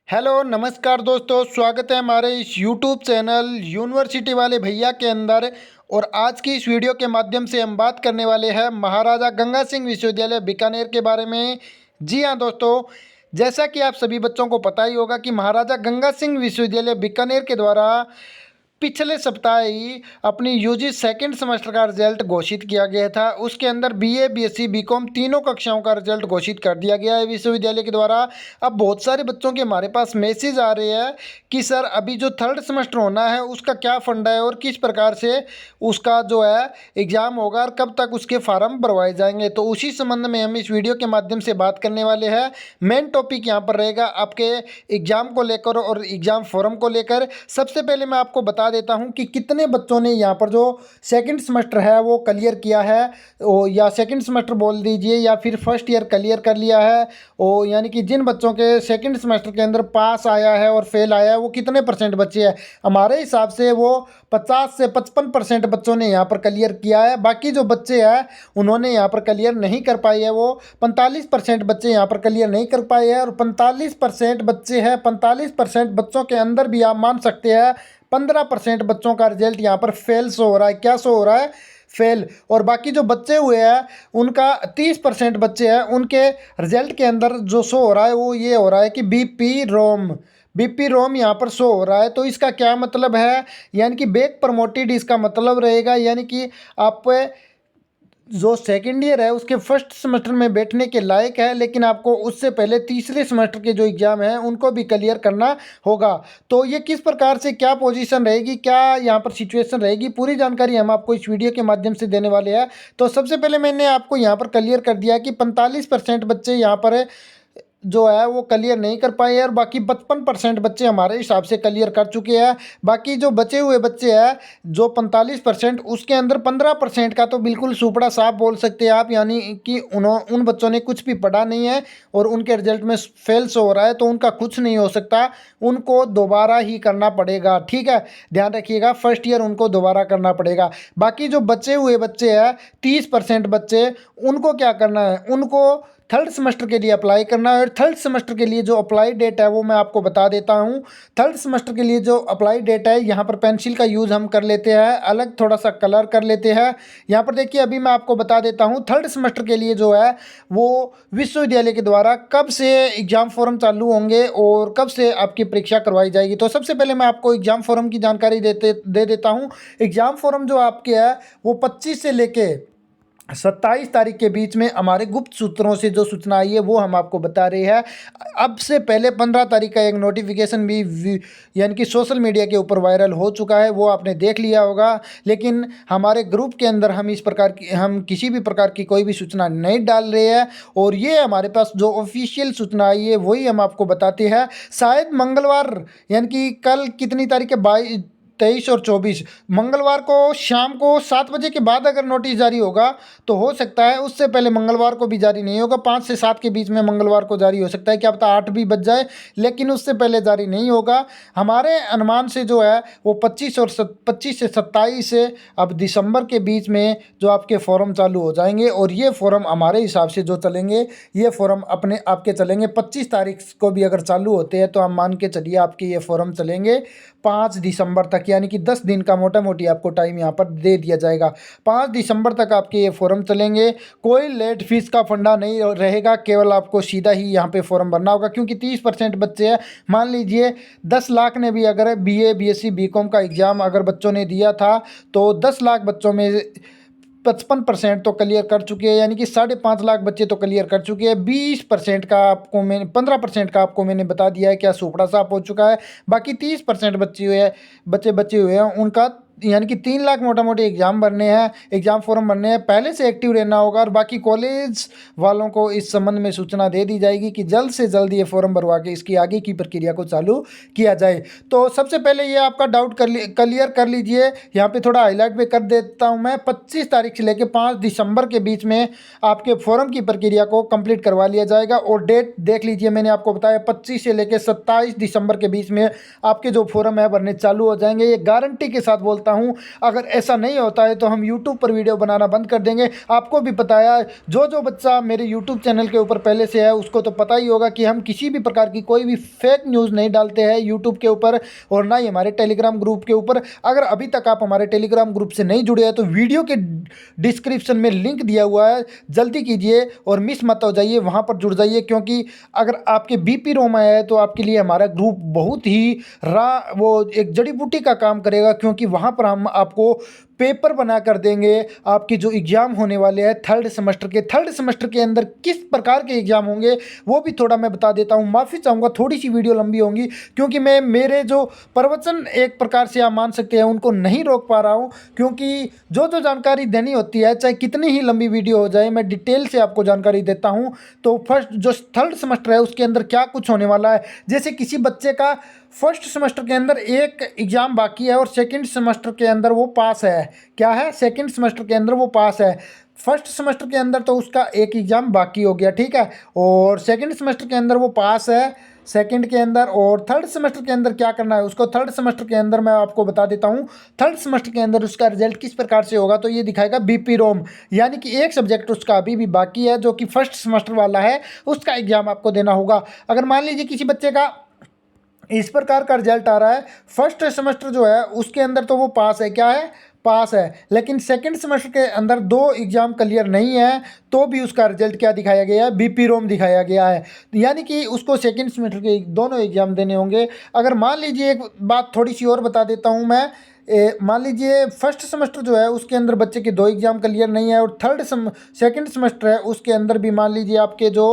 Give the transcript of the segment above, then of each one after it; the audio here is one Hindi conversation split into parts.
हेलो नमस्कार दोस्तों, स्वागत है हमारे इस यूट्यूब चैनल यूनिवर्सिटी वाले भैया के अंदर। और आज की इस वीडियो के माध्यम से हम बात करने वाले हैं महाराजा गंगा सिंह विश्वविद्यालय बीकानेर के बारे में। जी हाँ दोस्तों, जैसा कि आप सभी बच्चों को पता ही होगा कि महाराजा गंगा सिंह विश्वविद्यालय बीकानेर के द्वारा पिछले सप्ताह ही अपनी यूजी सेकंड सेमेस्टर का रिजल्ट घोषित किया गया था। उसके अंदर बीए, बीएससी, बीकॉम तीनों कक्षाओं का रिजल्ट घोषित कर दिया गया है विश्वविद्यालय के द्वारा। अब बहुत सारे बच्चों के हमारे पास मैसेज आ रहे हैं कि सर अभी जो थर्ड सेमेस्टर होना है उसका क्या फंडा है और किस प्रकार से उसका जो है एग्ज़ाम होगा और कब तक उसके फार्म भरवाए जाएंगे। तो उसी संबंध में हम इस वीडियो के माध्यम से बात करने वाले हैं। मेन टॉपिक यहाँ पर रहेगा आपके एग्ज़ाम को लेकर और एग्ज़ाम फॉर्म को लेकर। सबसे पहले मैं आपको बता देता हूं कि कितने बच्चों ने यहां पर जो सेकंड सेमेस्टर है वो क्लियर किया है, या सेकंड सेमेस्टर बोल दीजिए या फिर फर्स्ट ईयर क्लियर कर लिया है। यानी कि जिन बच्चों के सेकंड सेमेस्टर के अंदर पास आया है और फेल आया है वो कितने परसेंट बच्चे हैं। हमारे हिसाब से वो 50 से 55% बच्चों ने यहाँ पर क्लियर किया है। बाकी जो बच्चे हैं उन्होंने यहाँ पर क्लियर नहीं कर पाए है। वो 45% बच्चे यहाँ पर क्लियर नहीं कर पाए हैं और 45% बच्चे हैं। 45% बच्चों के अंदर भी आप मान सकते हैं 15% बच्चों का रिजल्ट यहाँ पर फेल शो हो रहा है। क्या शो हो रहा है? फेल। और बाकी जो बच्चे हुए हैं उनका 30% बच्चे हैं, उनके रिजल्ट के अंदर जो शो हो रहा है वो ये हो रहा है कि बीपी रोम यहाँ पर शो हो रहा है। तो इसका क्या मतलब है? यानी कि बैक प्रमोटेड इसका मतलब रहेगा, यानी कि आप जो सेकेंड ईयर है उसके फर्स्ट सेमेस्टर में बैठने के लायक है, लेकिन आपको उससे पहले तीसरे सेमेस्टर के जो एग्ज़ाम हैं उनको भी क्लियर करना होगा। तो ये किस प्रकार से क्या पोजीशन रहेगी, क्या यहाँ पर सिचुएशन रहेगी, पूरी जानकारी हम आपको इस वीडियो के माध्यम से देने वाले हैं। तो सबसे पहले मैंने आपको यहाँ पर क्लियर कर दिया कि 45% बच्चे यहाँ पर जो है वो क्लियर नहीं कर पाए हैं और बाकी 55% बच्चे हमारे हिसाब से क्लियर कर चुके हैं। बाकी जो बचे हुए बच्चे हैं जो 45%, उसके अंदर 15% का तो बिल्कुल सुपड़ा साफ बोल सकते हैं आप, यानी कि उन बच्चों ने कुछ भी पढ़ा नहीं है और उनके रिजल्ट में फेल हो रहा है। तो उनका कुछ नहीं हो सकता, उनको दोबारा ही करना पड़ेगा। ठीक है, ध्यान रखिएगा, फर्स्ट ईयर उनको दोबारा करना पड़ेगा। बाकी जो बचे हुए बच्चे हैं 30% बच्चे, उनको क्या करना है? उनको थर्ड सेमेस्टर के लिए अप्लाई करना है। और थर्ड सेमेस्टर के लिए जो अप्लाई डेट है वो मैं आपको बता देता हूँ। थर्ड सेमेस्टर के लिए जो अप्लाई डेट है, यहाँ पर पेंसिल का यूज़ हम कर लेते हैं, अलग थोड़ा सा कलर कर लेते हैं। यहाँ पर देखिए अभी मैं आपको बता देता हूँ थर्ड सेमेस्टर के लिए जो है वो विश्वविद्यालय के द्वारा कब से एग्ज़ाम फॉर्म चालू होंगे और कब से आपकी परीक्षा करवाई जाएगी। तो सबसे पहले मैं आपको एग्ज़ाम फॉर्म की जानकारी दे देता हूँ। एग्ज़ाम फॉर्म जो आपके है वो 25 से लेके 27 तारीख के बीच में हमारे गुप्त सूत्रों से जो सूचना आई है वो हम आपको बता रहे हैं। अब से पहले 15 तारीख का एक नोटिफिकेशन भी यानी कि सोशल मीडिया के ऊपर वायरल हो चुका है, वो आपने देख लिया होगा। लेकिन हमारे ग्रुप के अंदर हम किसी भी प्रकार की कोई भी सूचना नहीं डाल रहे हैं और ये हमारे पास जो ऑफिशियल सूचना आई है वही हम आपको बताते हैं। शायद मंगलवार यानी कि कल कितनी तारीख है, 23 और 24, मंगलवार को शाम को 7 बजे के बाद अगर नोटिस जारी होगा तो हो सकता है उससे पहले मंगलवार को भी जारी नहीं होगा। 5 से 7 के बीच में मंगलवार को जारी हो सकता है, क्या पता 8 भी बज जाए, लेकिन उससे पहले जारी नहीं होगा। हमारे अनुमान से जो है वो 25 से 27 से अब दिसंबर के बीच में जो आपके फॉर्म चालू हो जाएंगे। और ये फॉर्म हमारे हिसाब से जो चलेंगे, ये फॉर्म अपने आपके चलेंगे 25 तारीख को भी अगर चालू होते हैं तो हम मान के चलिए आपके ये फॉर्म चलेंगे 5 दिसंबर तक, यानी कि 10 दिन का मोटा मोटी आपको टाइम यहाँ पर दे दिया जाएगा। 5 दिसंबर तक आपके ये फॉर्म चलेंगे। कोई लेट फीस का फंडा नहीं रहेगा, केवल आपको सीधा ही यहाँ पे फॉर्म भरना होगा। क्योंकि 30% बच्चे हैं, मान लीजिए 10 लाख ने भी अगर बीए, बीएससी, बीकॉम का एग्ज़ाम अगर बच्चों ने दिया था तो 10 लाख बच्चों में 55% तो क्लियर कर चुके हैं, यानी कि 5.5 लाख बच्चे तो क्लियर कर चुके हैं। 20% का आपको मैंने 15% का आपको मैंने बता दिया है क्या सुपड़ा साफ हो चुका है। बाकी 30% बच्चे हुए हैं उनका, यानी कि 3 लाख मोटा मोटी एग्ज़ाम भरने हैं, एग्ज़ाम फॉर्म भरने हैं, पहले से एक्टिव रहना होगा। और बाकी कॉलेज वालों को इस संबंध में सूचना दे दी जाएगी कि जल्द से जल्द ये फॉर्म भरवा के इसकी आगे की प्रक्रिया को चालू किया जाए। तो सबसे पहले ये आपका डाउट क्लियर कर लीजिए। यहाँ पे थोड़ा हाईलाइट भी कर देता हूँ मैं, 25 तारीख से लेकर 5 दिसंबर के बीच में आपके फॉर्म की प्रक्रिया को कंप्लीट करवा लिया जाएगा। और डेट देख लीजिए, मैंने आपको बताया 25 से लेकर 27 दिसंबर के बीच में आपके जो फॉर्म है भरने चालू हो जाएंगे। ये गारंटी के साथ बोलते करता हूँ। अगर ऐसा नहीं होता है तो हम यूट्यूब पर वीडियो बनाना बंद कर देंगे। आपको भी पता है, जो बच्चा मेरे यूट्यूब चैनल के ऊपर पहले से है उसको तो पता ही होगा कि हम किसी भी प्रकार की कोई भी फेक न्यूज़ नहीं डालते हैं यूट्यूब के ऊपर, और ना ही हमारे टेलीग्राम ग्रुप के ऊपर। अगर अभी तक आप हमारे टेलीग्राम ग्रुप से नहीं जुड़े हैं तो वीडियो के डिस्क्रिप्शन में लिंक दिया हुआ है, जल्दी कीजिए और मिस मत हो जाइए, वहाँ पर जुड़ जाइए। क्योंकि अगर आपके बीपी रोमा है तो आपके लिए हमारा ग्रुप बहुत ही वो एक जड़ी बूटी का काम करेगा, क्योंकि वहाँ पर हम आपको पेपर बना कर देंगे। आपके जो एग्ज़ाम होने वाले हैं थर्ड सेमेस्टर के अंदर किस प्रकार के एग्ज़ाम होंगे वो भी थोड़ा मैं बता देता हूँ। माफ़ी चाहूँगा, थोड़ी सी वीडियो लंबी होंगी क्योंकि मैं मेरे जो प्रवचन एक प्रकार से आप मान सकते हैं उनको नहीं रोक पा रहा हूँ, क्योंकि जो जानकारी देनी होती है चाहे कितनी ही लंबी वीडियो हो जाए मैं डिटेल से आपको जानकारी देता हूँ। तो फर्स्ट जो थर्ड सेमेस्टर है उसके अंदर क्या कुछ होने वाला है, जैसे किसी बच्चे का फर्स्ट सेमेस्टर के अंदर एक एग्ज़ाम बाकी है और सेकंड सेमेस्टर के अंदर वो पास है। क्या है, सेकंड सेमेस्टर के अंदर वो पास है। फर्स्ट सेमेस्टर के अंदर तो उसका एक एग्ज़ाम बाकी हो गया, ठीक है, और सेकंड सेमेस्टर के अंदर वो पास है सेकंड के अंदर। और थर्ड सेमेस्टर के अंदर क्या करना है उसको, थर्ड सेमेस्टर के अंदर मैं आपको बता देता हूँ। थर्ड सेमेस्टर के अंदर उसका रिजल्ट किस प्रकार से होगा, तो ये दिखाएगा बीपी रोम, यानी कि एक सब्जेक्ट उसका अभी भी बाकी है जो कि फर्स्ट सेमेस्टर वाला है, उसका एग्ज़ाम आपको देना होगा। अगर मान लीजिए किसी बच्चे का इस प्रकार का रिजल्ट आ रहा है, फर्स्ट सेमेस्टर जो है उसके अंदर तो वो पास है, क्या है, पास है, लेकिन सेकंड सेमेस्टर के अंदर 2 एग्ज़ाम क्लियर नहीं है तो भी उसका रिजल्ट क्या दिखाया गया है, बीपी रोम दिखाया गया है, यानी कि उसको सेकंड सेमेस्टर के दोनों एग्ज़ाम देने होंगे। अगर मान लीजिए एक बात थोड़ी सी और बता देता हूँ मैं, मान लीजिए फर्स्ट सेमेस्टर जो है उसके अंदर बच्चे के 2 एग्ज़ाम क्लियर नहीं है और सेकंड सेमेस्टर है उसके अंदर भी मान लीजिए आपके जो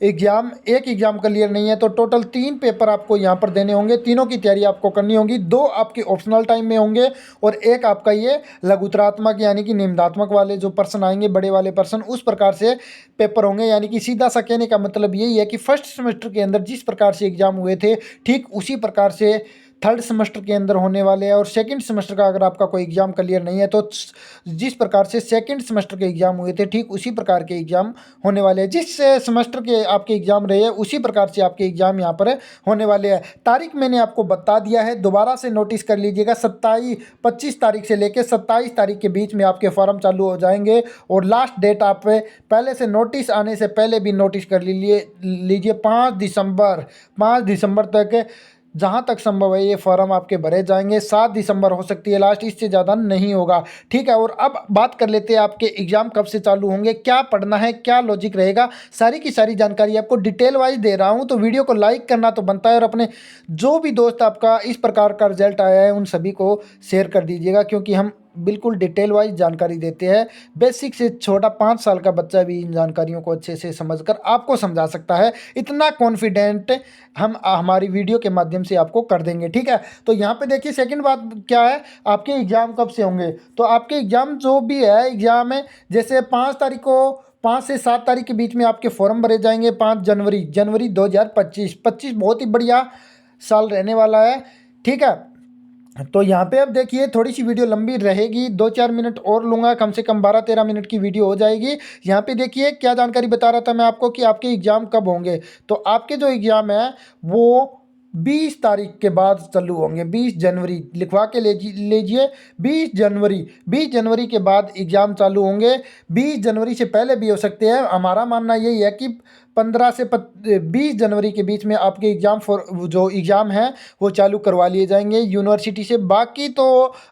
एक एग्ज़ाम क्लियर नहीं है, तो टोटल 3 पेपर आपको यहाँ पर देने होंगे। तीनों की तैयारी आपको करनी होगी, 2 आपके ऑप्शनल टाइम में होंगे और एक आपका ये लघुतरात्मक यानी कि निम्नात्मक वाले जो पर्सन आएंगे, बड़े वाले पर्सन, उस प्रकार से पेपर होंगे। यानी कि सीधा सा कहने का मतलब यही है कि फर्स्ट सेमेस्टर के अंदर जिस प्रकार से एग्ज़ाम हुए थे ठीक उसी प्रकार से थर्ड सेमेस्टर के अंदर होने वाले हैं। और सेकंड सेमेस्टर का अगर आपका कोई एग्ज़ाम क्लियर नहीं है तो जिस प्रकार से सेकंड सेमेस्टर के एग्ज़ाम हुए थे ठीक उसी प्रकार के एग्ज़ाम होने वाले हैं। जिस सेमेस्टर के आपके एग्ज़ाम रहे हैं उसी प्रकार से आपके एग्ज़ाम यहाँ पर होने वाले हैं। तारीख मैंने आपको बता दिया है, दोबारा से नोटिस कर लीजिएगा। 25 तारीख से लेकर 27 तारीख के बीच में आपके फॉर्म चालू हो जाएंगे और लास्ट डेट आप पहले से नोटिस आने से पहले भी नोटिस कर लीजिए 5 दिसंबर तक जहाँ तक संभव है ये फॉर्म आपके भरे जाएंगे। 7 दिसंबर हो सकती है लास्ट, इससे ज़्यादा नहीं होगा, ठीक है। और अब बात कर लेते हैं आपके एग्ज़ाम कब से चालू होंगे, क्या पढ़ना है, क्या लॉजिक रहेगा, सारी की सारी जानकारी आपको डिटेल वाइज दे रहा हूँ। तो वीडियो को लाइक करना तो बनता है और अपने जो भी दोस्त आपका इस प्रकार का रिजल्ट आया है उन सभी को शेयर कर दीजिएगा, क्योंकि हम बिल्कुल डिटेल वाइज जानकारी देते हैं। बेसिक से छोटा 5 साल का बच्चा भी इन जानकारियों को अच्छे से समझकर आपको समझा सकता है, इतना कॉन्फिडेंट हम हमारी वीडियो के माध्यम से आपको कर देंगे, ठीक है। तो यहाँ पे देखिए सेकंड बात क्या है, आपके एग्ज़ाम कब से होंगे। तो आपके एग्ज़ाम जो भी है एग्ज़ाम है जैसे 5 से 7 तारीख के बीच में आपके फॉर्म भरे जाएंगे। 5 जनवरी 2025 बहुत ही बढ़िया साल रहने वाला है, ठीक है। तो यहाँ पे अब देखिए थोड़ी सी वीडियो लंबी रहेगी, 2-4 मिनट और लूँगा, कम से कम 12-13 मिनट की वीडियो हो जाएगी। यहाँ पे देखिए क्या जानकारी बता रहा था मैं आपको कि आपके एग्ज़ाम कब होंगे। तो आपके जो एग्ज़ाम है वो 20 तारीख के बाद चालू होंगे। 20 जनवरी लिखवा के लीजिए, 20 जनवरी के बाद एग्ज़ाम चालू होंगे। 20 जनवरी से पहले भी हो सकते हैं। हमारा मानना यही है कि 15 से 20 जनवरी के बीच में आपके जो एग्ज़ाम हैं वो चालू करवा लिए जाएंगे यूनिवर्सिटी से। बाकी तो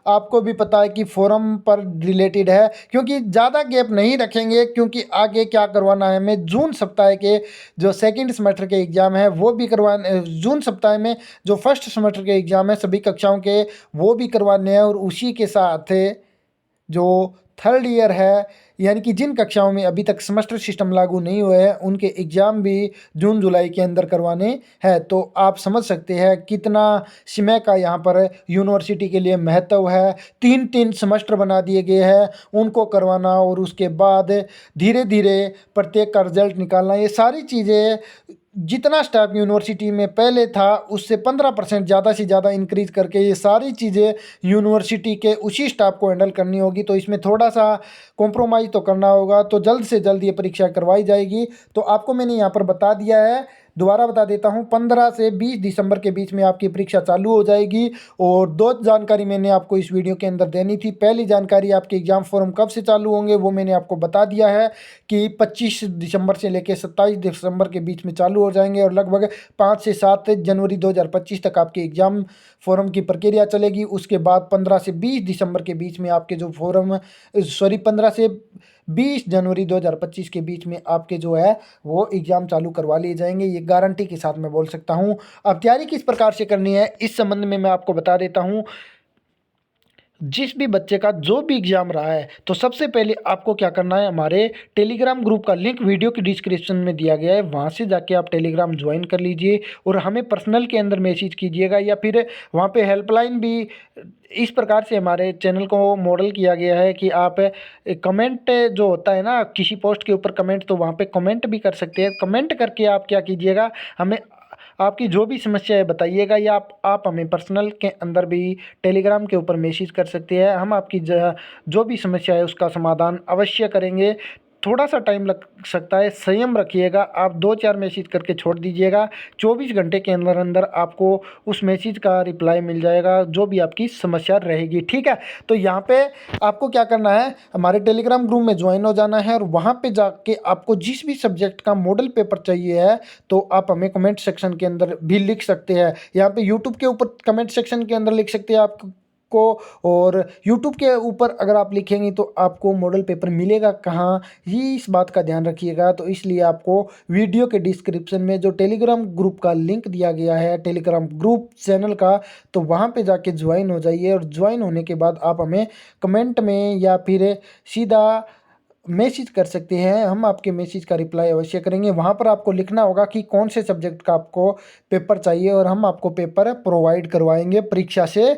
आपको भी पता है कि फॉर्म पर रिलेटेड है, क्योंकि ज़्यादा गैप नहीं रखेंगे, क्योंकि आगे क्या करवाना है हमें जून सप्ताह के जो सेकंड सेमेस्टर के एग्ज़ाम है वो भी करवाने, जून सप्ताह में जो फर्स्ट सेमेस्टर के एग्ज़ाम है सभी कक्षाओं के वो भी करवाने हैं। और उसी के साथ जो थर्ड ईयर है यानी कि जिन कक्षाओं में अभी तक सेमेस्टर सिस्टम लागू नहीं हुए हैं उनके एग्ज़ाम भी जून जुलाई के अंदर करवाने हैं। तो आप समझ सकते हैं कितना समय का यहाँ पर यूनिवर्सिटी के लिए महत्व है। 3-3 सेमेस्टर बना दिए गए हैं उनको करवाना और उसके बाद धीरे धीरे प्रत्येक का रिजल्ट निकालना, ये सारी चीज़ें जितना स्टाफ यूनिवर्सिटी में पहले था उससे 15% ज़्यादा से ज़्यादा इंक्रीज़ करके ये सारी चीज़ें यूनिवर्सिटी के उसी स्टाफ को हैंडल करनी होगी। तो इसमें थोड़ा सा कॉम्प्रोमाइज़ तो करना होगा। तो जल्द से जल्द ये परीक्षा करवाई जाएगी। तो आपको मैंने यहाँ पर बता दिया है दोबारा बता देता हूँ, 15 से 20 दिसंबर के बीच में आपकी परीक्षा चालू हो जाएगी। और दो जानकारी मैंने आपको इस वीडियो के अंदर देनी थी। पहली जानकारी, आपके एग्ज़ाम फॉर्म कब से चालू होंगे वो मैंने आपको बता दिया है कि 25 दिसंबर से लेकर 27 दिसंबर के बीच में चालू हो जाएंगे और लगभग 5 से 7 जनवरी 2025 तक आपके एग्ज़ाम फॉर्म की प्रक्रिया चलेगी। उसके बाद 15 से 20 दिसंबर के बीच में आपके जो फॉर्म 15 से 20 जनवरी 2025 के बीच में आपके जो है वो एग्ज़ाम चालू करवा लिए जाएंगे। ये गारंटी के साथ मैं बोल सकता हूँ। अब तैयारी किस प्रकार से करनी है इस संबंध में मैं आपको बता देता हूँ। जिस भी बच्चे का जो भी एग्ज़ाम रहा है, तो सबसे पहले आपको क्या करना है, हमारे टेलीग्राम ग्रुप का लिंक वीडियो की डिस्क्रिप्शन में दिया गया है, वहाँ से जाके आप टेलीग्राम ज्वाइन कर लीजिए और हमें पर्सनल के अंदर मैसेज कीजिएगा, या फिर वहाँ पे हेल्पलाइन भी इस प्रकार से हमारे चैनल को मॉडल किया गया है कि आप कमेंट जो होता है ना किसी पोस्ट के ऊपर कमेंट, तो वहाँ पे कमेंट भी कर सकते हैं। कमेंट करके आप क्या कीजिएगा, हमें आपकी जो भी समस्या है बताइएगा, या आप हमें पर्सनल के अंदर भी टेलीग्राम के ऊपर मैसेज कर सकते हैं। हम आपकी जो भी समस्या है उसका समाधान अवश्य करेंगे। थोड़ा सा टाइम लग सकता है, संयम रखिएगा। आप 2-4 मैसेज करके छोड़ दीजिएगा, 24 घंटे के अंदर अंदर आपको उस मैसेज का रिप्लाई मिल जाएगा जो भी आपकी समस्या रहेगी, ठीक है। तो यहाँ पे आपको क्या करना है, हमारे टेलीग्राम ग्रुप में ज्वाइन हो जाना है और वहाँ पे जाके आपको जिस भी सब्जेक्ट का मॉडल पेपर चाहिए है तो आप हमें कमेंट सेक्शन के अंदर भी लिख सकते हैं। यहाँ पे यूट्यूब के ऊपर कमेंट सेक्शन के अंदर लिख सकते हैं आप को, और YouTube के ऊपर अगर आप लिखेंगे तो आपको मॉडल पेपर मिलेगा कहाँ, ये इस बात का ध्यान रखिएगा। तो इसलिए आपको वीडियो के डिस्क्रिप्शन में जो टेलीग्राम ग्रुप का लिंक दिया गया है, टेलीग्राम ग्रुप चैनल का, तो वहाँ पे जाके ज्वाइन हो जाइए। और ज्वाइन होने के बाद आप हमें कमेंट में या फिर सीधा मैसेज कर सकते हैं, हम आपके मैसेज का रिप्लाई अवश्य करेंगे। वहाँ पर आपको लिखना होगा कि कौन से सब्जेक्ट का आपको पेपर चाहिए और हम आपको पेपर प्रोवाइड करवाएंगे परीक्षा से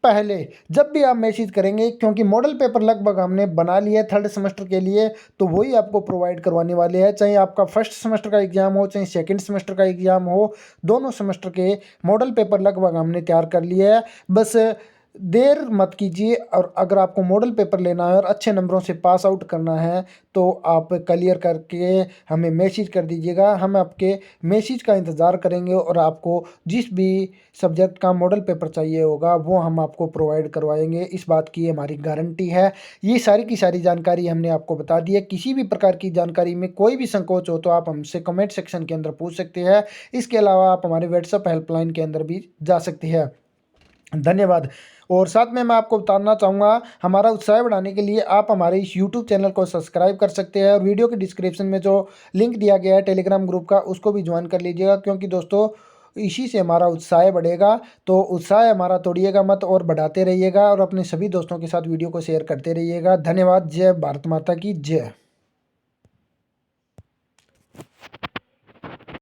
पहले। जब भी आप मैसेज करेंगे, क्योंकि मॉडल पेपर लगभग हमने बना लिया है थर्ड सेमेस्टर के लिए, तो वही आपको प्रोवाइड करवाने वाले हैं। चाहे आपका फर्स्ट सेमेस्टर का एग्ज़ाम हो, चाहे सेकंड सेमेस्टर का एग्ज़ाम हो, दोनों सेमेस्टर के मॉडल पेपर लगभग हमने तैयार कर लिए है। बस देर मत कीजिए, और अगर आपको मॉडल पेपर लेना है और अच्छे नंबरों से पास आउट करना है तो आप क्लियर करके हमें मैसेज कर दीजिएगा। हम आपके मैसेज का इंतज़ार करेंगे और आपको जिस भी सब्जेक्ट का मॉडल पेपर चाहिए होगा वो हम आपको प्रोवाइड करवाएंगे, इस बात की हमारी गारंटी है। ये सारी की सारी जानकारी हमने आपको बता दी है। किसी भी प्रकार की जानकारी में कोई भी संकोच हो तो आप हमसे कमेंट सेक्शन के अंदर पूछ सकते हैं। इसके अलावा आप हमारे व्हाट्सएप हेल्पलाइन के अंदर भी जा सकते हैं। धन्यवाद। और साथ में मैं आपको बताना चाहूँगा, हमारा उत्साह बढ़ाने के लिए आप हमारे इस यूट्यूब चैनल को सब्सक्राइब कर सकते हैं और वीडियो के डिस्क्रिप्शन में जो लिंक दिया गया है टेलीग्राम ग्रुप का, उसको भी ज्वाइन कर लीजिएगा, क्योंकि दोस्तों इसी से हमारा उत्साह बढ़ेगा। तो उत्साह हमारा तोड़िएगा मत और बढ़ाते रहिएगा, और अपने सभी दोस्तों के साथ वीडियो को शेयर करते रहिएगा। धन्यवाद। जय भारत माता की जय।